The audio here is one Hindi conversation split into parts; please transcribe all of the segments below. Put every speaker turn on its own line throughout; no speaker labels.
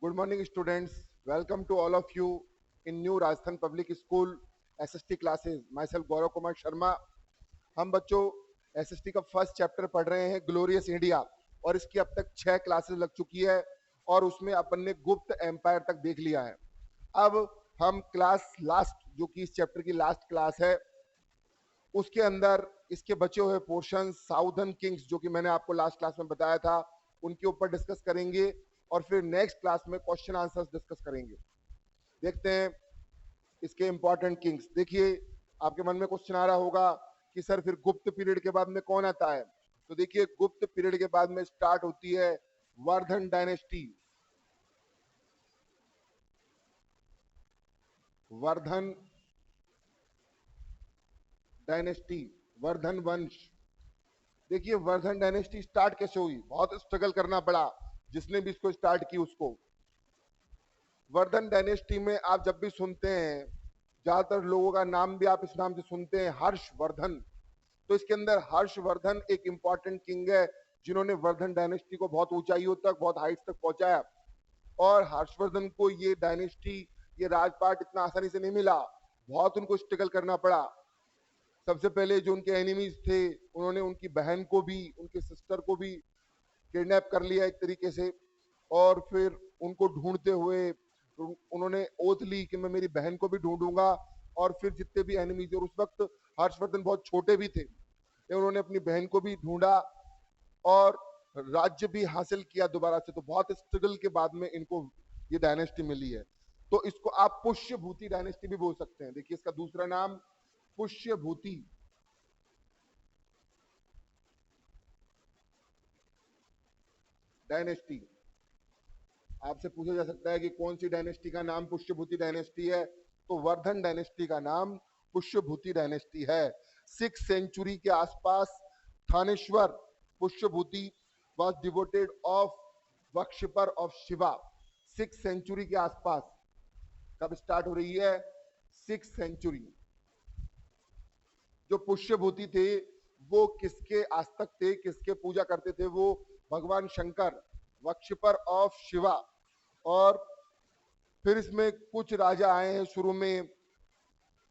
Good morning, students. Welcome to all of you in New Rajasthan Public School SST classes. Myself Gaurav Kumar Sharma. हम बच्चों SST का फर्स्ट चैप्टर पढ़ रहे हैं ग्लोरियस इंडिया और इसकी अब तक 6 क्लासेस लग चुकी है और उसमें अपन ने गुप्त एम्पायर तक देख लिया है। अब हम क्लास लास्ट जो कि इस चैप्टर की लास्ट क्लास है उसके अंदर इसके बचे हुए पोर्शन साउदर्न किंग्स जो कि मैंने आपको लास्ट क्लास में बताया था उनके ऊपर डिस्कस करेंगे और फिर नेक्स्ट क्लास में क्वेश्चन आंसर्स डिस्कस करेंगे। देखते हैं इसके इंपॉर्टेंट किंग्स। देखिए आपके मन में क्वेश्चन आ रहा होगा कि सर फिर गुप्त पीरियड के बाद में कौन आता है। तो देखिए गुप्त पीरियड के बाद में स्टार्ट होती है वर्धन डायनेस्टी। वर्धन डायनेस्टी, वर्धन वंश। देखिए वर्धन डायनेस्टी स्टार्ट कैसे हुई, बहुत स्ट्रगल करना पड़ा जिसने भी इसको स्टार्ट की उसको। वर्धन डायनेस्टी में आप जब भी सुनते हैं, ज्यादातर लोगों का नाम भी आप इस नाम से सुनते हैं, हर्षवर्धन। तो इसके अंदर हर्षवर्धन एक इंपॉर्टेंट किंग है जिन्होंने वर्धन डायनेस्टी को बहुत ऊंचाइयों तक, बहुत हाइट्स तक पहुंचाया। और हर्षवर्धन को ये डायनेस्टी, ये राजपाट इतना आसानी से नहीं मिला, बहुत उनको स्ट्रगल करना पड़ा। सबसे पहले जो उनके एनिमीज थे उन्होंने उनकी बहन को भी, उनके सिस्टर को भी किडनैप कर लिया एक तरीके से, और फिर उनको ढूंढते हुए उन्होंने ओथ ली कि मैं मेरी बहन को भी ढूंढूंगा। और फिर जितने भी एनिमीज, और उस वक्त हर्षवर्धन बहुत छोटे भी थे, उन्होंने अपनी बहन को भी ढूंढा और राज्य भी हासिल किया दोबारा से। तो बहुत स्ट्रगल के बाद में इनको ये डायनेस्टी मिली है। तो इसको आप पुष्यभूति डायनेस्टी भी बोल सकते हैं। देखिए इसका दूसरा नाम पुष्यभूति डायनेस्टी। आपसे पूछा जा सकता है कि कौन सी डायनेस्टी का नाम पुष्यभूति डायनेस्टी है, तो वर्धन डायनेस्टी का नाम पुष्यभूति डायनेस्टी है। 6th सेंचुरी के आसपास Thaneshwar Pushyabhuti was devoted of worshipper of Shiva. 6th century के आसपास कब स्टार्ट हो रही है, 6th सेंचुरी। जो पुष्यभूति थे वो किसके आस्तक थे, किसके पूजा करते थे, वो भगवान शंकर, वर्शिपर ऑफ शिवा। और फिर इसमें कुछ राजा आए हैं शुरू में,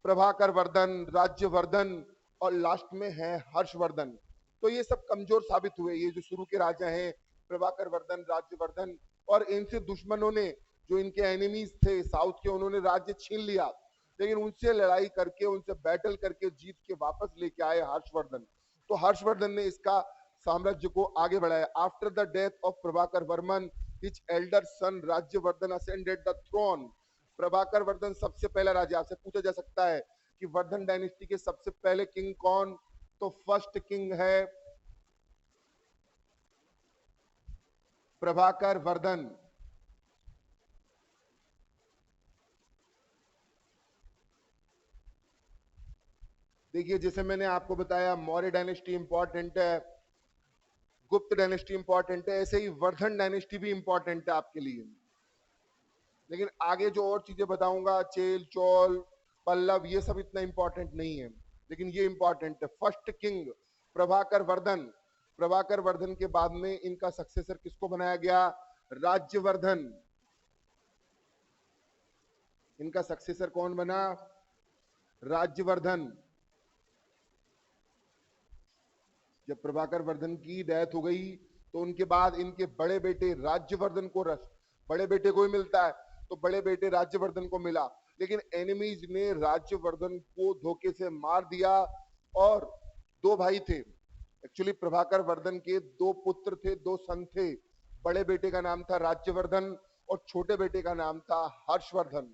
प्रभाकर वर्धन, राज्यवर्धन और लास्ट में है हर्षवर्धन। तो ये सब कमजोर साबित हुए, ये जो शुरू के राजा हैं प्रभाकर वर्धन, राज्यवर्धन। और इनसे दुश्मनों ने, जो इनके एनिमीज थे साउथ के, उन्होंने राज्य छीन लिया, लेकिन उनसे लड़ाई करके, उनसे बैटल करके जीत के वापस लेके आए हर्षवर्धन। तो हर्षवर्धन ने इसका साम्राज्य को आगे बढ़ाया। After the death of Prabhakar Varman his elder son Rajyavardhan ascended the throne. Prabhakar Vardhan सबसे पहला राजा। आपसे पूछा जा सकता है कि वर्धन डायनेस्टी के सबसे पहले किंग कौन, तो फर्स्ट किंग है प्रभाकर वर्धन। देखिए जैसे मैंने आपको बताया मौर्य डायनेस्टी इंपॉर्टेंट है, गुप्त डायनेस्टी इंपॉर्टेंट है, ऐसे ही वर्धन डायनेस्टी भी इंपॉर्टेंट है आपके लिए। लेकिन आगे जो और चीजें बताऊंगा, चेल, चोल, पल्लव, ये सब इतना इंपॉर्टेंट नहीं है, लेकिन ये इंपॉर्टेंट है। First king Prabhakar Vardhan. प्रभाकर वर्धन के बाद में इनका सक्सेसर किसको बनाया गया, राज्यवर्धन। इनका सक्सेसर कौन बना, राज्यवर्धन। जब प्रभाकर वर्धन की डेथ हो गई तो उनके बाद इनके बड़े बेटे राज्यवर्धन को बड़े बेटे को ही मिलता है, तो बड़े बेटे राज्यवर्धन को मिला, लेकिन एनिमीज ने राज्यवर्धन को धोखे से मार दिया। और दो भाई थे, एक्चुअली प्रभाकर वर्धन के दो पुत्र थे, दो सन थे। बड़े बेटे का नाम था राज्यवर्धन और छोटे बेटे का नाम था हर्षवर्धन।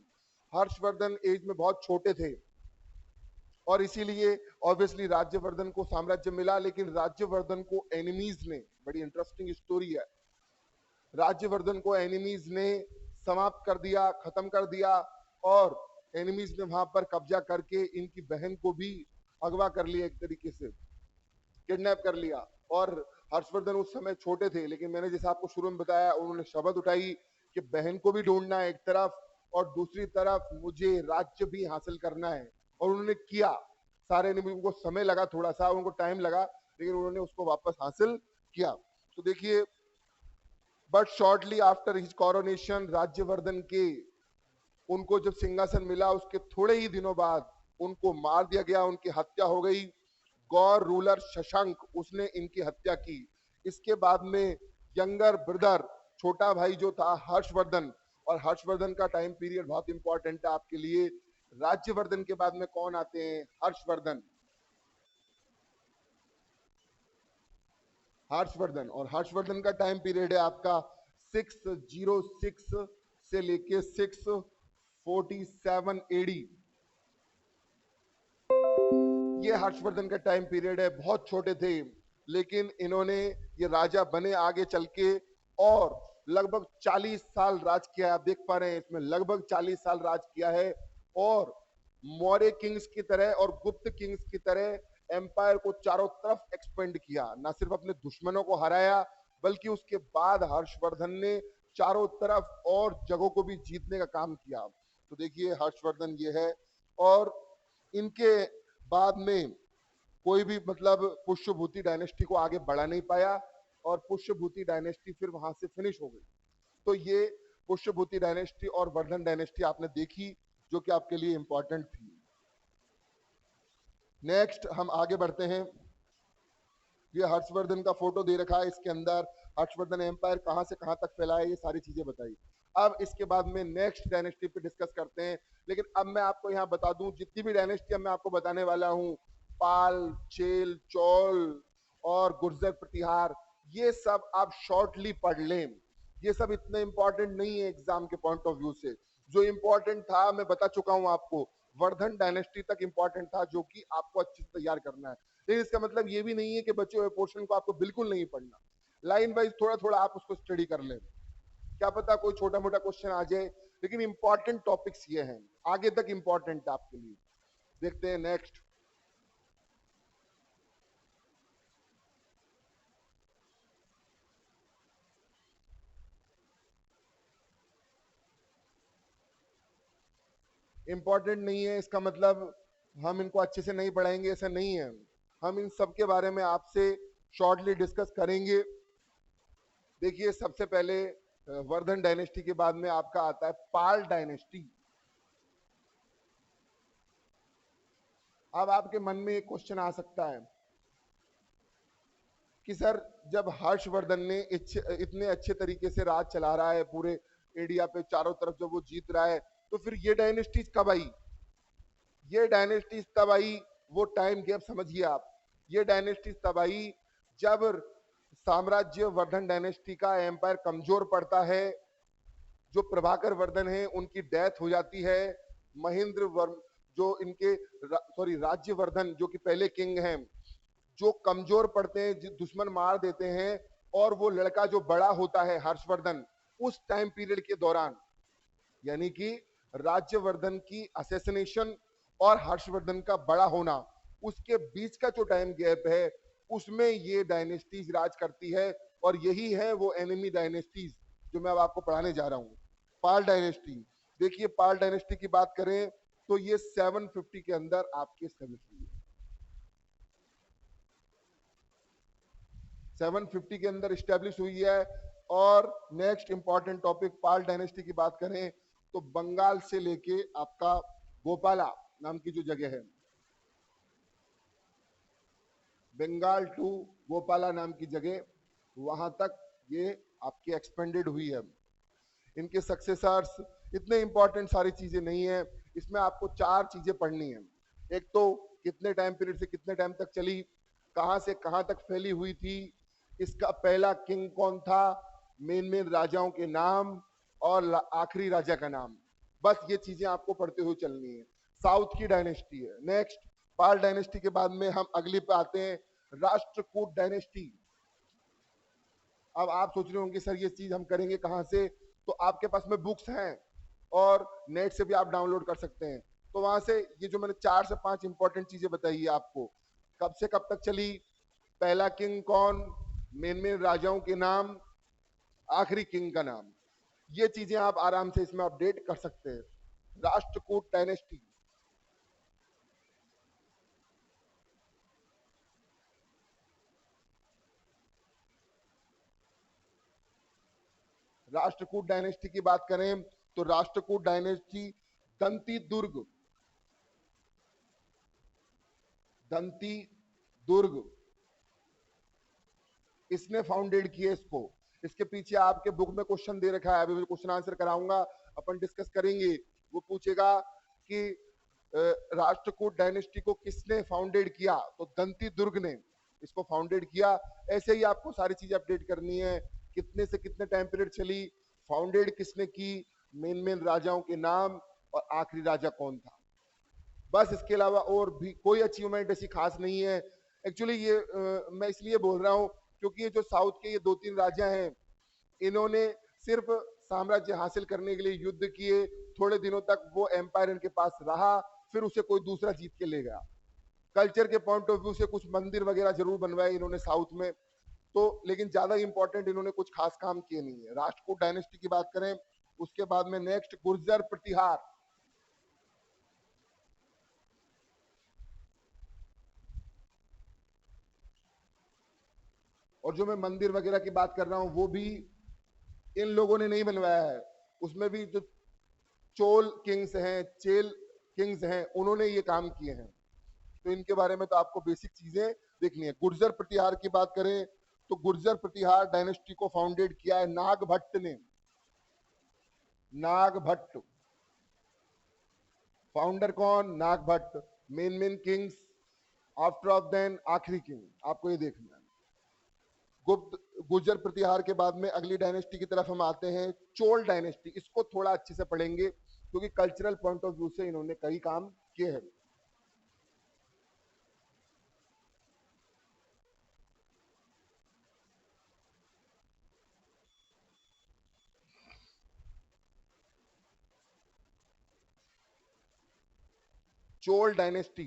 हर्षवर्धन एज में बहुत छोटे थे और इसीलिए ऑब्वियसली राज्यवर्धन को साम्राज्य मिला, लेकिन राज्यवर्धन को एनिमीज ने, बड़ी इंटरेस्टिंग स्टोरी है, राज्यवर्धन को एनिमीज ने समाप्त कर दिया, खत्म कर दिया। और एनिमीज ने वहां पर कब्जा करके इनकी बहन को भी अगवा कर लिया, एक तरीके से किडनैप कर लिया। और हर्षवर्धन उस समय छोटे थे, लेकिन मैंने जैसे आपको शुरू में बताया, उन्होंने शपथ उठाई कि बहन को भी ढूंढना है एक तरफ और दूसरी तरफ मुझे राज्य भी हासिल करना है, और उन्होंने किया। सारे एनिमी को समय लगा, थोड़ा सा उनको टाइम लगा, लेकिन उन्होंने उसको वापस हासिल किया। तो देखिए but shortly after his coronation, Rajyavardhan के उनको जब सिंहासन मिला उसके थोड़े ही दिनों बाद उनको मार दिया गया, उनकी हत्या हो गई। गौर रूलर शशांक उसने इनकी हत्या की। इसके बाद में यंगर ब्रदर, छोटा भाई जो था हर्षवर्धन, और हर्षवर्धन का टाइम पीरियड बहुत इंपॉर्टेंट है आपके लिए। राज्यवर्धन के बाद में कौन आते हैं? हर्षवर्धन। हर्षवर्धन, और हर्षवर्धन का टाइम पीरियड है आपका 606 से लेके 647 एडी। ये हर्षवर्धन का टाइम पीरियड है। बहुत छोटे थे लेकिन इन्होंने ये राजा बने आगे चल के, और लगभग 40 साल राज किया है। आप देख पा रहे हैं इसमें लगभग 40 साल राज किया है, और मौर्य किंग्स की तरह और गुप्त किंग्स की तरह एम्पायर को चारों तरफ एक्सपेंड किया। ना सिर्फ अपने दुश्मनों को हराया बल्कि उसके बाद हर्षवर्धन ने चारों तरफ और जगहों को भी जीतने का काम किया। तो देखिए हर्षवर्धन ये है, और इनके बाद में कोई भी मतलब पुष्यभूति डायनेस्टी को आगे बढ़ा नहीं पाया, और पुष्यभूति डायनेस्टी फिर वहां से फिनिश हो गई। तो ये पुष्यभूति डायनेस्टी और वर्धन डायनेस्टी आपने देखी, जो कि आपके लिए इंपॉर्टेंट थी। नेक्स्ट हम आगे बढ़ते हैं। ये हर्षवर्धन का फोटो दे रखा है, इसके अंदर हर्षवर्धन एम्पायर कहां से कहां तक फैला है, ये सारी चीजें बताई। अब इसके बाद में नेक्स्ट डायनेस्टी पे डिस्कस करते हैं। लेकिन अब मैं आपको यहाँ बता दूं, जितनी भी डायनेस्टी मैं आपको बताने वाला हूँ, पाल, चेल, चोल और गुर्जर प्रतिहार, ये सब आप शॉर्टली पढ़ लें। ये सब इतने इंपॉर्टेंट नहीं है एग्जाम के पॉइंट ऑफ व्यू से। जो इंपॉर्टेंट था मैं बता चुका हूं आपको, वर्धन डायनेस्टी तक इंपॉर्टेंट था, जो कि आपको अच्छे से तैयार करना है। लेकिन इसका मतलब ये भी नहीं है कि बचे हुए पोर्शन को आपको बिल्कुल नहीं पढ़ना। लाइन वाइज थोड़ा थोड़ा आप उसको स्टडी कर लें, क्या पता कोई छोटा मोटा क्वेश्चन आ जाए। लेकिन इंपॉर्टेंट टॉपिक्स ये हैं, आगे तक इंपॉर्टेंट है आपके लिए। देखते हैं नेक्स्ट। इंपॉर्टेंट नहीं है इसका मतलब हम इनको अच्छे से नहीं पढ़ाएंगे, ऐसा नहीं है। हम इन सब के बारे में आपसे शॉर्टली डिस्कस करेंगे। देखिए सबसे पहले वर्धन डायनेस्टी के बाद में आपका आता है पाल डायनेस्टी। अब आपके मन में एक क्वेश्चन आ सकता है कि सर जब हर्षवर्धन ने इतने अच्छे तरीके से राज चला रहा है पूरे इंडिया पे, चारों तरफ जब वो जीत रहा है, तो फिर ये डायनेस्टीज कब आई? ये डायनेस्टीज तब आई, वो टाइम गैप समझिए आप। ये डायनेस्टीज तब आई जब साम्राज्य वर्धन डायनेस्टी का एम्पायर कमजोर पड़ता है। जो प्रभाकर वर्धन है उनकी डेथ हो जाती है। महेंद्र वर्म जो इनके सॉरी राज्यवर्धन जो कि पहले किंग हैं, जो कमजोर पड़ते हैं, दुश्मन मार देते हैं, और वो लड़का जो बड़ा होता है हर्षवर्धन, उस टाइम पीरियड के दौरान, यानी कि राज्यवर्धन की असैसिनेशन और हर्षवर्धन का बड़ा होना, उसके बीच का जो टाइम गैप है, उसमें ये डायनेस्टीज राज करती है। और यही है वो एनिमी डायनेस्टीज जो मैं अब आपको पढ़ाने जा रहा हूं। पाल डायनेस्टी, देखिए पाल डायनेस्टी की बात करें तो ये 750 के अंदर आपके स्टैब्लिश हुई है। 750 के अंदर स्टैब्लिश हुई है। और नेक्स्ट इंपॉर्टेंट टॉपिक, पाल डायनेस्टी की बात करें तो बंगाल से लेके आपका गोपाला नाम की जो जगह है, बंगाल टू गोपाला नाम की जगह, वहां तक ये आपकी एक्सपेंडेड हुई है। इनके सक्सेसर्स, इतने इंपॉर्टेंट सारी चीजें नहीं है इसमें, आपको चार चीजें पढ़नी है। एक तो कितने टाइम पीरियड से कितने टाइम तक चली, कहां से कहां तक फैली हुई थी, इसका पहला किंग कौन था, मेन मेन राजाओं के नाम, और आखिरी राजा का नाम। बस ये चीजें आपको पढ़ते हुए चलनी है। साउथ की डायनेस्टी है नेक्स्ट। पाल डायनेस्टी के बाद में हम अगली पे आते हैं, राष्ट्रकूट डायनेस्टी। अब आप सोच रहे होंगे सर ये चीज हम करेंगे कहां से? तो आपके पास में बुक्स हैं और नेट से भी आप डाउनलोड कर सकते हैं। तो वहां से ये जो मैंने 4 से 5 इंपॉर्टेंट चीजें बताई है आपको, कब से कब तक चली, पहला किंग कौन, मेन मेन राजाओं के नाम, आखिरी किंग का नाम, ये चीजें आप आराम से इसमें अपडेट कर सकते हैं। राष्ट्रकूट डायनेस्टी, राष्ट्रकूट डायनेस्टी की बात करें तो राष्ट्रकूट डायनेस्टी दंती दुर्ग इसने फाउंडेड किया इसको। इसके पीछे आपके बुक में क्वेश्चन दे रखा है, अभी क्वेश्चन आंसर कराऊंगा, अपन डिस्कस करेंगे। वो पूछेगा कि राष्ट्रकूट डायनेस्टी को किसने फाउंडेड किया, तो दंती दुर्ग ने इसको फाउंडेड किया। ऐसे ही आपको सारी चीजें अपडेट करनी है, कितने से कितने टाइम पीरियड चली, फाउंडेड किसने की, मेन मेन राजाओं के नाम और आखिरी राजा कौन था। बस इसके अलावा और भी कोई अचीवमेंट ऐसी खास नहीं है। एक्चुअली ये मैं इसलिए बोल रहा हूँ क्योंकि ये जो साउथ के ये 2-3 राजा हैं, इन्होंने सिर्फ साम्राज्य हासिल करने के लिए युद्ध किए, थोड़े दिनों तक वो एम्पायर इनके पास रहा, फिर उसे कोई दूसरा जीत के ले गया। कल्चर के पॉइंट ऑफ व्यू से कुछ मंदिर वगैरह जरूर बनवाए इन्होंने साउथ में, तो लेकिन ज्यादा इंपॉर्टेंट इन्होंने कुछ खास काम किए नहीं है। राष्ट्रकूट डायनेस्टी की बात करें, उसके बाद में नेक्स्ट गुर्जर प्रतिहार। और जो मैं मंदिर वगैरह की बात कर रहा हूं वो भी इन लोगों ने नहीं बनवाया है, उसमें भी जो चोल किंग्स हैं, चेल किंग्स हैं, उन्होंने ये काम किए हैं। तो इनके बारे में तो आपको बेसिक चीजें देखनी है। गुर्जर प्रतिहार की बात करें तो गुर्जर प्रतिहार डायनेस्टी को फाउंडेड किया है नागभट्ट ने। नागभट्ट फाउंडर कौन, Nagabhata. Main main kings after of then आखिरी किंग, आपको ये देखना है। गुप्त गुर्जर प्रतिहार के बाद में अगली डायनेस्टी की तरफ हम आते हैं, चोल डायनेस्टी। इसको थोड़ा अच्छे से पढ़ेंगे क्योंकि कल्चरल पॉइंट ऑफ व्यू से इन्होंने कई काम किए हैं। चोल डायनेस्टी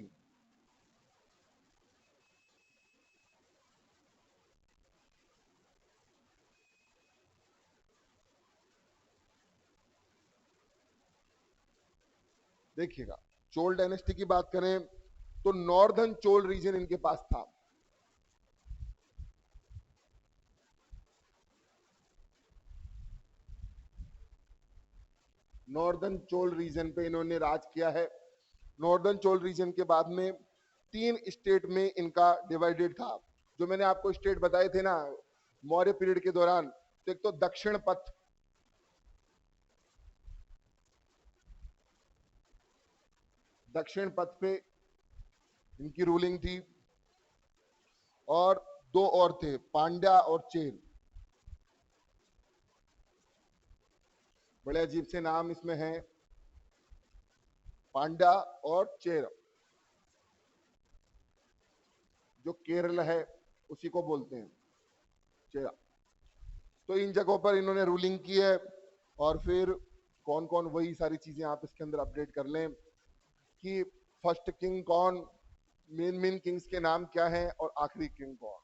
देखिएगा, चोल डायनेस्टी की बात करें तो नॉर्दर्न चोल रीजन इनके पास था। नॉर्दर्न चोल रीजन पे इन्होंने राज किया है। नॉर्दर्न चोल रीजन के बाद में 3 स्टेट में इनका डिवाइडेड था। जो मैंने आपको स्टेट बताए थे ना मौर्य पीरियड के दौरान, तो एक तो दक्षिण पथ, दक्षिण पथ पे इनकी रूलिंग थी, और 2 और थे, पांड्या और चेर। बड़े अजीब से नाम इसमें हैं, पांड्या और चेर। जो केरल है उसी को बोलते हैं चेरा। तो इन जगहों पर इन्होंने रूलिंग की है। और फिर कौन कौन, वही सारी चीजें आप इसके अंदर अपडेट कर लें कि फर्स्ट किंग कौन, मेन मेन किंग्स के नाम क्या हैं, और आखिरी किंग कौन।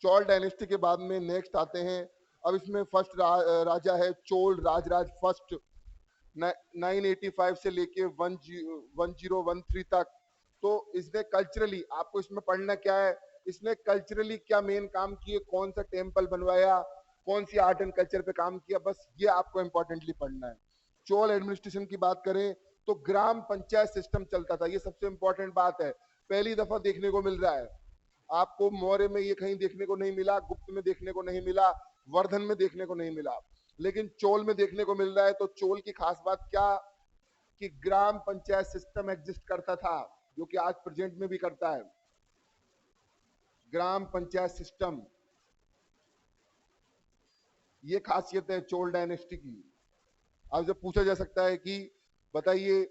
चोल डायनेस्टी के बाद में नेक्स्ट आते हैं, अब इसमें फर्स्ट राजा है चोल राजराज फर्स्ट, 985 से लेके 1013 तक। तो इसने कल्चरली, आपको इसमें पढ़ना क्या है, इसने कल्चरली क्या मेन काम किए, कौन सा टेम्पल बनवाया, कौन सी आर्ट एंड कल्चर पे काम किया, बस ये आपको इंपॉर्टेंटली पढ़ना है। चोल एडमिनिस्ट्रेशन की बात करें तो ग्राम पंचायत सिस्टम चलता था, ये सबसे इंपॉर्टेंट बात है, पहली दफा देखने को मिल रहा है आपको। मौर्य में ये कहीं देखने को नहीं मिला, गुप्त में देखने को नहीं मिला, वर्धन में देखने को नहीं मिला, लेकिन चोल में देखने को मिल रहा है। तो चोल की खास बात क्या, कि ग्राम पंचायत सिस्टम एग्जिस्ट करता था, जो कि आज प्रेजेंट में भी करता है। ग्राम पंचायत सिस्टम, ये खासियत है चोल डायनेस्टी की। अब जब पूछा जा सकता है कि बताइए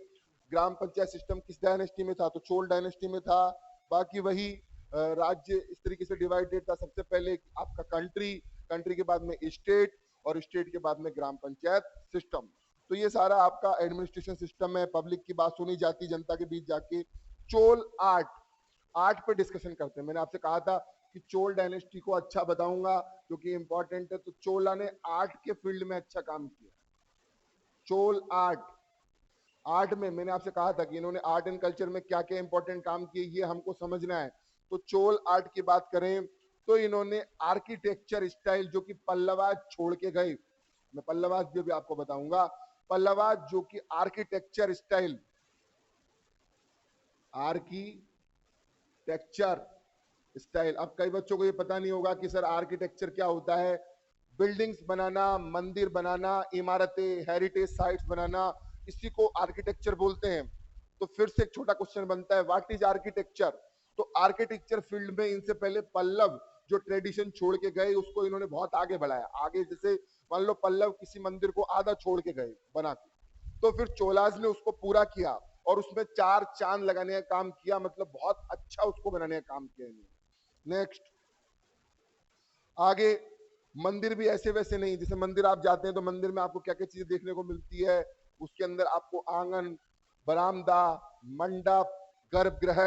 ग्राम पंचायत सिस्टम किस डायनेस्टी में था, तो चोल डायनेस्टी में था। बाकी वही राज्य इस तरीके से डिवाइडेड था, सबसे पहले आपका कंट्री, कंट्री के बाद में स्टेट, और स्टेट के बाद में ग्राम पंचायत सिस्टम। तो ये सारा आपका एडमिनिस्ट्रेशन सिस्टम है, पब्लिक की बात सुनी जाती, जनता के बीच जाके। चोल आर्ट, आर्ट पे डिस्कशन करते हैं। मैंने आपसे कहा था कि चोल डायनेस्टी को अच्छा बताऊंगा क्योंकि इंपॉर्टेंट है, तो चोला ने आर्ट के फील्ड में अच्छा काम किया। चोल आर्ट, आर्ट में मैंने आपसे कहा था कि इन्होंने आर्ट एंड कल्चर में क्या क्या इंपॉर्टेंट काम किए, ये हमको समझना है। तो चोल आर्ट की बात करें तो इन्होंने आर्किटेक्चर स्टाइल जो कि पल्लवा छोड़ के गए, मैं पल्लवाज भी आपको बताऊंगा। पल्लवाज जो कि आर्किटेक्चर स्टाइल, आर्किटेक्चर स्टाइल। अब कई बच्चों को ये पता नहीं होगा कि सर आर्किटेक्चर क्या होता है। बिल्डिंग्स बनाना, मंदिर बनाना, इमारतें, हेरिटेज साइट्स बनाना, इसी को आर्किटेक्चर बोलते हैं। तो फिर से एक छोटा क्वेश्चन बनता है, व्हाट इज आर्किटेक्चर। तो आर्किटेक्चर फील्ड में इनसे पहले पल्लव जो ट्रेडिशन छोड़ के गए उसको इन्होंने बहुत आगे बढ़ाया। आगे जैसे मान लो पल्लव किसी मंदिर को आधा छोड़ के गए बना के, तो फिर चोलाज ने उसको पूरा किया और उसमें 4 चांद लगाने का काम किया, मतलब बहुत अच्छा उसको बनाने का काम किया इन्होंने। नेक्स्ट, आगे मंदिर भी ऐसे वैसे नहीं, जैसे मंदिर आप जाते हैं तो मंदिर में आपको क्या क्या चीजें देखने को मिलती है। उसके अंदर आपको आंगन, बरामदा, मंडप, गर्भगृह,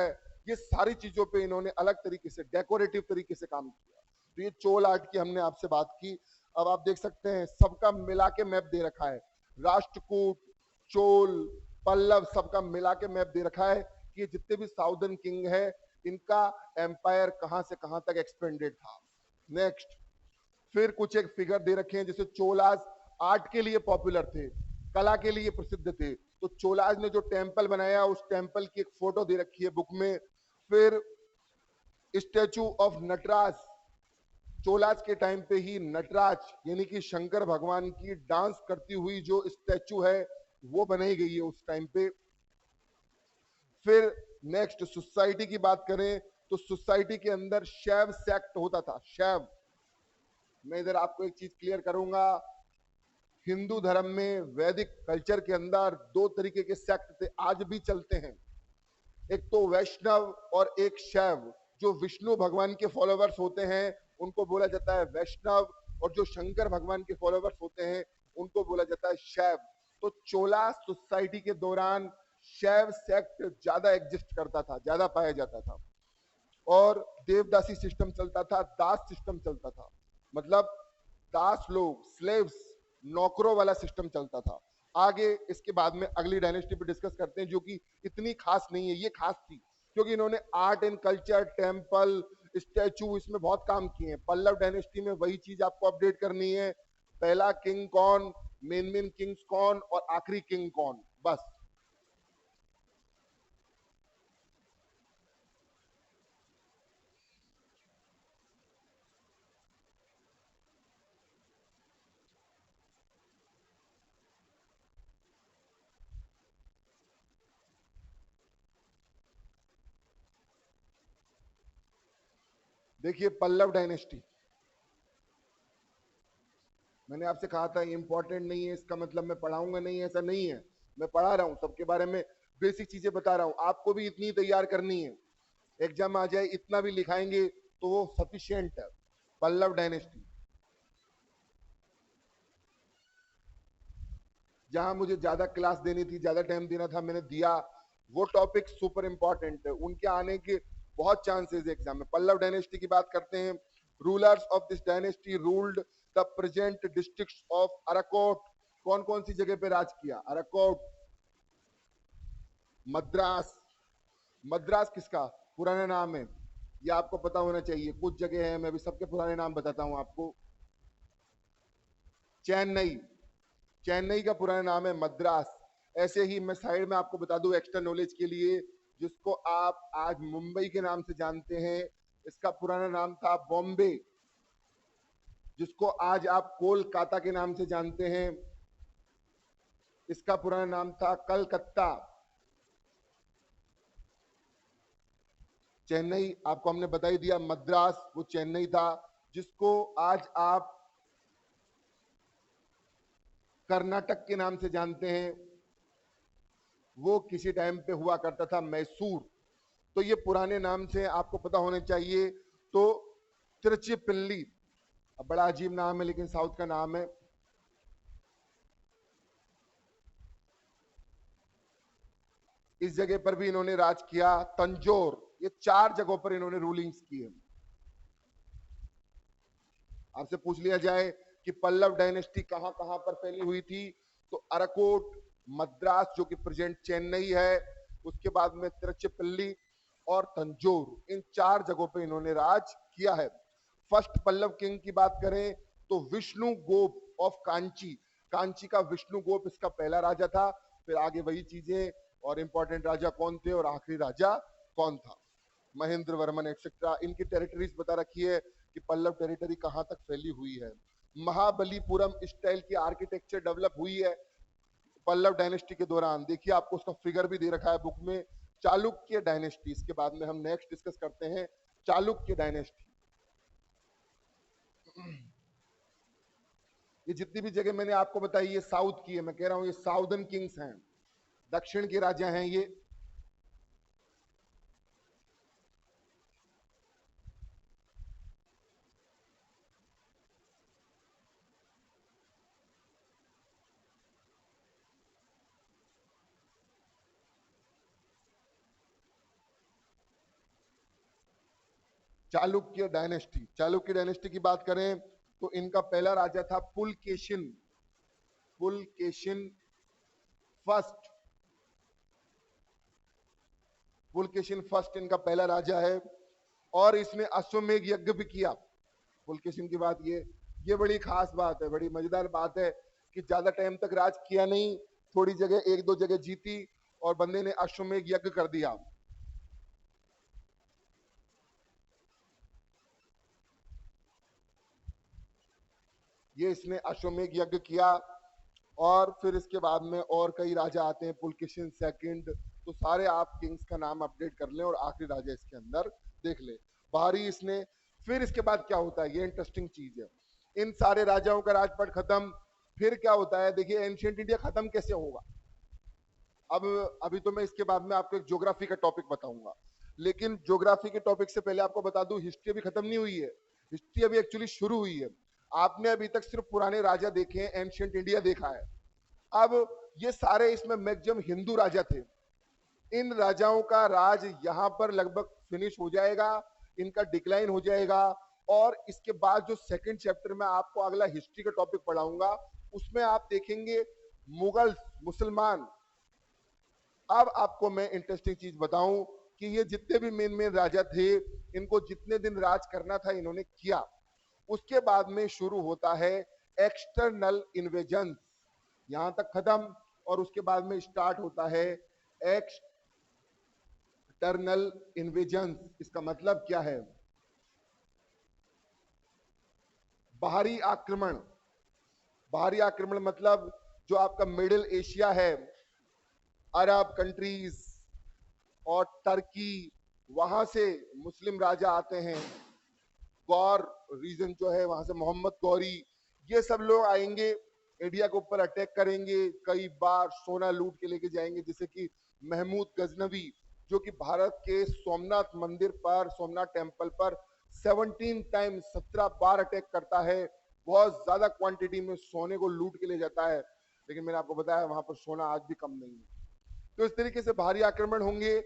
ये सारी चीजों पे इन्होंने अलग तरीके से डेकोरेटिव तरीके से काम किया। तो ये चोल आर्ट की हमने आपसे बात की। अब आप देख सकते हैं सबका मिला के मैप दे रखा है, राष्ट्रकूट, चोल, पल्लव, सबका मिला के मैप दे रखा है कि ये जितने भी साउदर्न किंग है इनका एम्पायर कहां से कहां तक एक्सपेंडेड था। नेक्स्ट, फिर कुछ एक फिगर दे रखे हैं, जैसे चोलाज आर्ट के लिए पॉपुलर थे, कला के लिए प्रसिद्ध थे, तो चोलाज ने जो टेम्पल बनाया उस टेम्पल की एक फोटो दे रखी है बुक में। फिर स्टैचू ऑफ नटराज, चोलाज के टाइम पे ही नटराज यानी कि शंकर भगवान की डांस करती हुई जो स्टैचू है वो बनाई गई है उस टाइम पे। फिर नेक्स्ट, सोसाइटी की बात करें तो सोसाइटी के अंदर शैव सेक्ट होता था, शैव। मैं इधर आपको एक चीज क्लियर करूंगा, हिंदू धर्म में वैदिक कल्चर के अंदर 2 तरीके के सेक्ट थे, आज भी चलते हैं। एक तो वैष्णव और एक शैव। जो विष्णु भगवान के फॉलोवर्स होते हैं उनको बोला जाता है वैष्णव, और जो शंकर भगवान के फॉलोवर्स होते हैं उनको बोला जाता है शैव। तो चोला सोसाइटी के दौरान शैव सेक्ट ज्यादा एग्जिस्ट करता था, ज्यादा पाया जाता था, और देवदासी सिस्टम चलता था, दास सिस्टम चलता था, मतलब दास लोग, स्लेव्स, नौकरों वाला सिस्टम चलता था। आगे इसके बाद में अगली डायनेस्टी पे डिस्कस करते हैं जो कि इतनी खास नहीं है, ये खास थी क्योंकि इन्होंने art and culture, temple, statue, इसमें बहुत काम किए हैं। पल्लव डायनेस्टी में वही चीज आपको अपडेट करनी है, पहला किंग कौन, मेन किंग्स कौन और आखिरी किंग कौन, बस। देखिए पल्लव डायनेस्टी, मैंने आपसे कहा था इंपॉर्टेंट नहीं है, इसका मतलब मैं पढ़ाऊंगा नहीं, ऐसा नहीं है। मैं पढ़ा रहा हूं, सबके बारे में बेसिक चीजें बता रहा हूं, आपको भी इतनी तैयार करनी है। एग्जाम आ जाए इतना भी लिखाएंगे तो वो सफिशिएंट है। पल्लव डायनेस्टी, जहां मुझे ज्यादा क्लास देनी थी, ज्यादा टाइम देना था, मैंने दिया। वो टॉपिक सुपर इंपॉर्टेंट है, उनके आने के बहुत चांसेस एग्जाम में। पल्लव डायनेस्टी की बात करते हैं। Rulers of this dynasty ruled the present districts of Arakot. कौन कौन सी जगह पे राज किया? अराकोट, मद्रास। मद्रास किसका पुराना नाम है ये आपको पता होना चाहिए, कुछ जगह है, मैं भी सबके पुराने नाम बताता हूं आपको। चेन्नई, चेन्नई का पुराना नाम है मद्रास। ऐसे ही मैं साइड में आपको बता दूं एक्स्ट्रा नॉलेज के लिए, जिसको आप आज मुंबई के नाम से जानते हैं, इसका पुराना नाम था बॉम्बे। जिसको आज आप कोलकाता के नाम से जानते हैं, इसका पुराना नाम था कलकत्ता। चेन्नई आपको हमने बता ही दिया, मद्रास वो चेन्नई था। जिसको आज आप कर्नाटक के नाम से जानते हैं, वो किसी टाइम पे हुआ करता था मैसूर। तो ये पुराने नाम से आपको पता होने चाहिए। तो तिरुचिरापल्ली, अब बड़ा अजीब नाम है लेकिन साउथ का नाम है। इस जगह पर भी इन्होंने राज किया। तंजौर, ये 4 जगहों पर इन्होंने रूलिंग्स की है। आपसे पूछ लिया जाए कि पल्लव डायनेस्टी कहां कहां पर फैली हुई थी, तो अराकोट, मद्रास जो कि प्रेजेंट चेन्नई है, उसके बाद में तिरुचिरापल्ली और तंजौर, इन 4 जगहों पे इन्होंने राज किया है। फर्स्ट पल्लव किंग की बात करें तो विष्णु गोप, ऑफ कांची। कांची का विष्णुगोप इसका पहला राजा था। फिर आगे वही चीजें, और इंपॉर्टेंट राजा कौन थे और आखिरी राजा कौन था, महेंद्र वर्मन एक्सेट्रा। इनकी टेरिटरीज बता रखी है कि पल्लव टेरिटरी कहां तक फैली हुई है। महाबलीपुरम स्टाइल की आर्किटेक्चर डेवलप हुई है पल्लव डायनेस्टी के दौरान। देखिए आपको उसका फिगर भी दे रखा है बुक में। चालुक्य डायनेस्टी, इसके बाद में हम नेक्स्ट डिस्कस करते हैं चालुक्य डायनेस्टी। ये जितनी भी जगह मैंने आपको बताई ये साउथ की है, मैं कह रहा हूं ये साउदर्न किंग्स हैं, दक्षिण के राजा हैं ये। चालुक्य डायनेस्टी, चालुक्य डायनेस्टी की बात करें तो इनका पहला राजा था पुलकेशिन, पुलकेशिन फर्स्ट, पुलकेशिन फर्स्ट इनका पहला राजा है। और इसने अश्वमेघ यज्ञ भी किया। पुलकेशिन की बात ये बड़ी खास बात है, बड़ी मजेदार बात है कि ज्यादा टाइम तक राज किया नहीं, थोड़ी जगह एक दो जगह जीती और बंदे ने अश्वमेघ यज्ञ कर दिया। ये इसने अश्वमेघ यज्ञ किया। और फिर इसके बाद में और कई राजा आते हैं, पुलकेशिन सेकंड, तो सारे आप किंग्स का नाम अपडेट कर लें और आखिरी राजा इसके अंदर देख ले। बाहरी इसने, फिर इसके बाद क्या होता है, ये इंटरेस्टिंग चीज है। इन सारे राजाओं का राजपाट खत्म, फिर क्या होता है देखिए, एंशिएंट इंडिया खत्म कैसे होगा। अब अभी तो मैं इसके बाद में आपको एक ज्योग्राफी का टॉपिक बताऊंगा, लेकिन ज्योग्राफी के टॉपिक से पहले आपको बता दूं हिस्ट्री अभी खत्म नहीं हुई है, हिस्ट्री अभी एक्चुअली शुरू हुई है। आपने अभी तक सिर्फ पुराने राजा देखे हैं, एंशिएंट इंडिया देखा है। अब ये सारे इसमें मैक्सिमम हिंदू राजा थे। इन राजाओं का राज यहां पर लगभग फिनिश हो जाएगा, इनका डिक्लाइन हो जाएगा। और इसके बाद जो सेकंड चैप्टर में आपको अगला हिस्ट्री का टॉपिक पढ़ाऊंगा, उसमें आप देखेंगे मुगल, मुसलमान। अब आपको मैं इंटरेस्टिंग चीज बताऊं कि ये जितने भी मेन मेन राजा थे, इनको जितने दिन राज करना था इन्होंने किया। उसके बाद में शुरू होता है एक्सटर्नल इन्वेजन, यहां तक खत्म। और उसके बाद में स्टार्ट होता है एक्सटर्नल इन्वेजन। इसका मतलब क्या है, बाहरी आक्रमण। बाहरी आक्रमण मतलब जो आपका मिडिल एशिया है, अरब कंट्रीज और टर्की, वहां से मुस्लिम राजा आते हैं। गौर रीजन जो है वहां से मोहम्मद गौरी, ये सब लोग आएंगे, इंडिया के ऊपर अटैक करेंगे, कई बार सोना लूट के लेके जाएंगे। जैसे कि महमूद गजनवी जो कि भारत के सोमनाथ मंदिर पर, सोमनाथ टेम्पल पर 17 टाइम 17 बार अटैक करता है, बहुत ज्यादा क्वांटिटी में सोने को लूट के ले जाता है। लेकिन मैंने आपको बताया वहां पर सोना आज भी कम नहीं है। तो इस तरीके से भारी आक्रमण होंगे।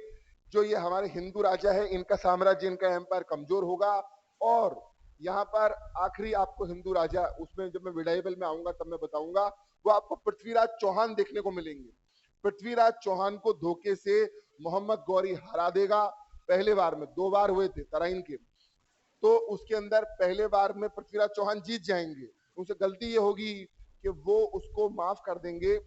जो ये हमारे हिंदू राजा है, इनका साम्राज्य, इनका एम्पायर कमजोर होगा। और यहाँ पर आखिरी आपको हिंदू राजा, उसमें जब मैं मिडाइवल में आऊंगा तब मैं बताऊंगा, वो आपको पृथ्वीराज चौहान देखने को मिलेंगे। पृथ्वीराज चौहान को धोखे से मोहम्मद गौरी हरा देगा। पहले बार में, 2 बार हुए थे तराइन के, तो उसके अंदर पहले बार में पृथ्वीराज चौहान जीत जाएंगे। उनसे गलती ये होगी कि वो उसको माफ कर देंगे।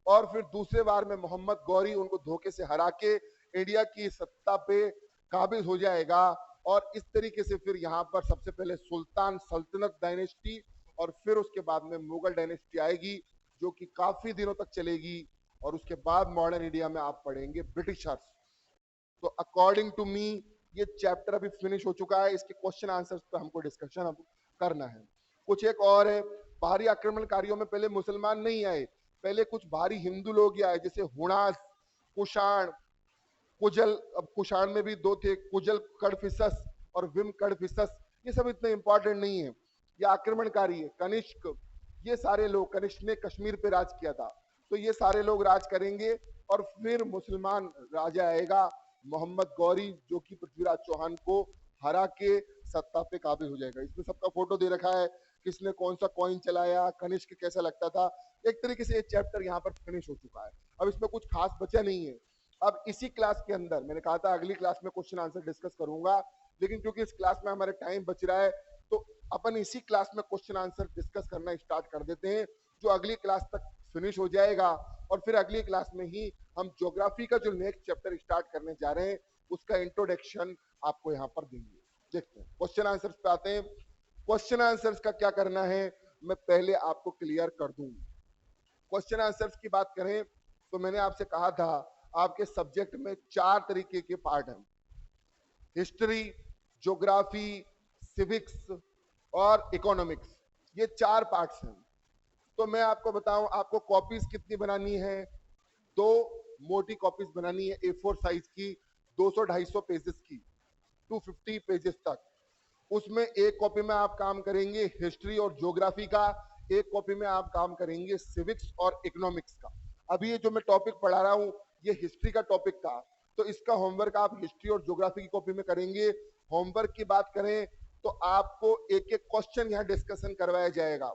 और फिर दूसरे बार में मोहम्मद गौरी उनको धोखे से हरा के इंडिया की सत्ता पे काबिज हो जाएगा। और इस तरीके से फिर यहाँ पर सबसे पहले सुल्तान सल्तनत डायनेस्टी, और फिर उसके बाद में मुगल डायनेस्टी आएगी, जो कि काफी दिनों तक चलेगी। और उसके बाद मॉडर्न इंडिया में आप पढ़ेंगे ब्रिटिशर्स। तो अकॉर्डिंग टू मी ये चैप्टर अभी फिनिश हो चुका है, इसके क्वेश्चन आंसर्स पे हमको डिस्कशन अब करना है। कुछ एक और है, बाहरी आक्रमणकारियों में पहले मुसलमान नहीं आए, पहले कुछ भारी हिंदू लोग ही आए, जैसे हुणास, कुषाण, कुजल। अब कुषाण में भी 2 थे, कुजल कडफिसस और विम कडफिसस। ये सब इतने इंपॉर्टेंट नहीं है, ये आक्रमणकारी है। कनिष्क, ये सारे लोग, कनिष्क ने कश्मीर पे राज किया था, तो ये सारे लोग राज करेंगे। और फिर मुसलमान राजा आएगा मोहम्मद गौरी, जो कि पृथ्वीराज चौहान को हरा के सत्ता पे काबिज हो जाएगा। इसमें सबका फोटो दे रखा है, किसने कौन सा कॉइन चलाया, कनिष्क कैसा लगता था। एक तरीके से ये चैप्टर यहाँ पर फिनिश हो चुका है, अब इसमें कुछ खास बचा नहीं है। अब इसी क्लास के अंदर मैंने कहा था अगली क्लास में क्वेश्चन आंसर डिस्कस करूंगा, लेकिन क्योंकि इस क्लास में हमारे टाइम बच रहा है, तो अपन इसी क्लास में क्वेश्चन आंसर डिस्कस करना स्टार्ट कर देते हैं, जो अगली क्लास तक फिनिश हो जाएगा। और फिर अगली क्लास में ही हम ज्योग्राफी का जो नेक्स्ट चैप्टर स्टार्ट करने जा रहे हैं उसका इंट्रोडक्शन आपको यहाँ पर देंगे। देखते हैं क्वेश्चन आंसर्स पे आते हैं। क्वेश्चन आंसर्स का क्या करना है मैं पहले आपको क्लियर कर दूं। क्वेश्चन आंसर्स की बात करें तो मैंने आपसे कहा था आपके सब्जेक्ट में 4 तरीके के पार्ट हैं, हिस्ट्री, ज्योग्राफी, सिविक्स और इकोनॉमिक्स। ये 4 पार्ट्स हैं। तो मैं आपको बताऊं आपको कॉपीज कितनी बनानी है, 2 मोटी कॉपीज बनानी है A4 साइज की, 200-250 पेजेस की, 250 पेजेस तक। उसमें एक कॉपी में आप काम करेंगे हिस्ट्री और ज्योग्राफी का, एक कॉपी में आप काम करेंगे सिविक्स और इकोनॉमिक्स का। अभी ये जो मैं टॉपिक पढ़ा रहा हूं ये हिस्ट्री का टॉपिक था, तो इसका होमवर्क आप हिस्ट्री और ज्योग्राफी की कॉपी में करेंगे। होमवर्क की बात करें तो आपको एक एक क्वेश्चन यहाँ डिस्कशन करवाया जाएगा,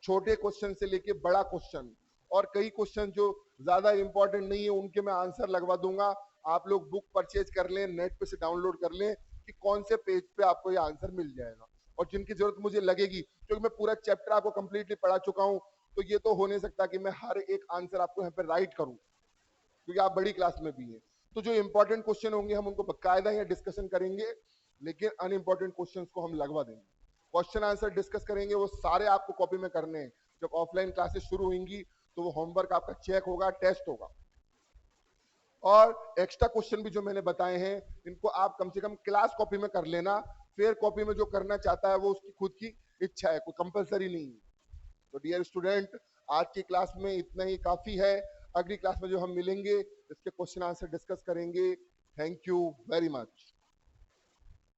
छोटे क्वेश्चन से लेके बड़ा क्वेश्चन, और कई क्वेश्चन जो ज्यादा इंपॉर्टेंट नहीं है उनके मैं आंसर लगवा दूंगा। आप लोग बुक परचेज कर लें, नेट पे से डाउनलोड कर लें कि कौन से पेज पे आपको ये आंसर मिल जाएगा। और जिनकी जरूरत मुझे लगेगी, क्योंकि मैं पूरा चैप्टर आपको कंप्लीटली पढ़ा चुका हूं, तो ये तो हो नहीं सकता कि मैं हर एक आंसर आपको यहाँ पे राइट करूं, क्योंकि आप बड़ी क्लास में भी हैं। तो जो इंपॉर्टेंट क्वेश्चन होंगे हम उनको बकायदा यहाँ डिस्कशन करेंगे, लेकिन अनइंपॉर्टेंट क्वेश्चन को हम लगवा देंगे। क्वेश्चन आंसर डिस्कस करेंगे, वो सारे आपको कॉपी में करने हैं। जब ऑफलाइन क्लासेस शुरू होंगी तो वो होमवर्क आपका चेक होगा, टेस्ट होगा। और एक्स्ट्रा क्वेश्चन भी जो मैंने बताए हैं इनको आप कम से कम क्लास कॉपी में कर लेना, फेयर कॉपी में जो करना चाहता है वो उसकी खुद की इच्छा है, कोई कंपलसरी नहीं है। तो डियर स्टूडेंट, आज की क्लास में इतना ही काफी है। अगली क्लास में जो हम मिलेंगे इसके क्वेश्चन आंसर डिस्कस करेंगे। Thank you very much.